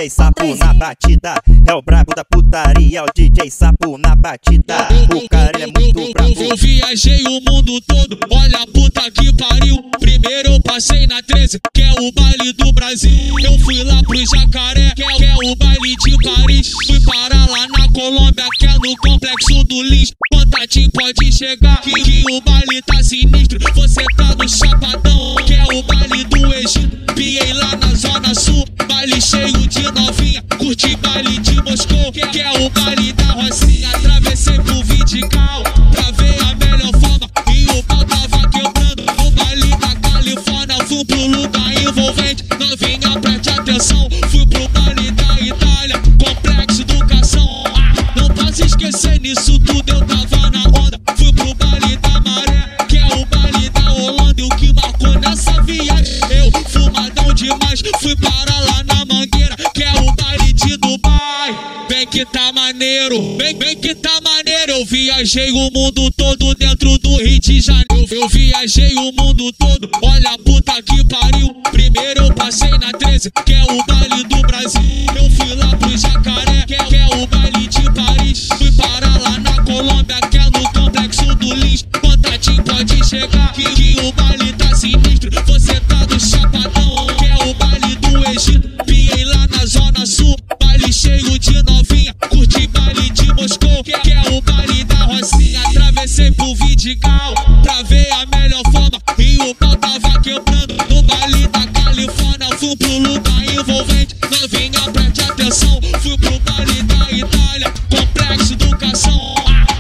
DJ Sapo na batida. É o brabo da putaria, o DJ Sapo na batida. O cara ele é muito brabo. Eu viajei o mundo todo, olha a puta que pariu. Primeiro eu passei na 13, que é o baile do Brasil. Eu fui lá pro Jacaré, que é o baile de Paris. Fui parar lá na Colômbia, que é no complexo do Lins. Contatinho pode chegar, que o baile tá sinistro. Você tá no Chapadão, que é o baile do Egito. Piei lá na Zona Sul, baile cheio de novinha. Curti baile de Moscou, que é o baile da Rocinha. Atravessei pro Vidigal, pra ver a melhor forma. E o pau tava quebrando no baile da Califórnia. Fui pro lugar envolvente, novinha preste atenção. Fui pro baile da Itália, complexo educação. Não posso esquecer nisso tudo, eu tava na onda. Fui pro baile da Maré, que é o baile da Holanda. E o que marcou nessa viagem, eu fumadão demais. Fui parar lá na Mangueira, que é o baile de Dubai. Vem que tá maneiro, vem que tá maneiro. Eu viajei o mundo todo dentro do Rio de Janeiro. Eu viajei o mundo todo, olha a puta que pariu. Primeiro eu passei na 13, que é o baile do Brasil. Eu fui lá pro Jacaré, que é o baile de Paris. Fui parar lá na Colômbia, que é no complexo do Lins. Contatinho pode chegar, que o baile tá sinistro. Você tá no Chapadão, que é o baile do Egito. Piei lá na Zona Sul, baile cheio de novinha. Curti baile de Moscou, que é o baile da Rocinha. Atravessei pro Vidigal, pra ver a melhor forma. E o pau tava quebrando no baile da Califórnia. Fui pro lugar envolvente, novinha preste atenção. Fui pro baile da Itália, complexo educação.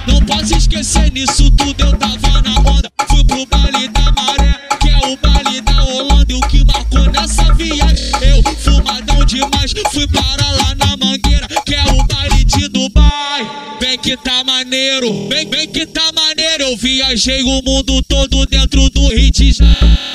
Não posso esquecer nisso tudo, eu tava na onda. Fui pro baile da Maré, que é o baile da Holanda. E o que marcou nessa viagem, eu fumadão demais. Fui parar lá na Mangueira, que é o baile de Dubai. Vem que tá maneiro, vem que tá maneiro. Eu viajei o mundo todo dentro do Rio de Janeiro.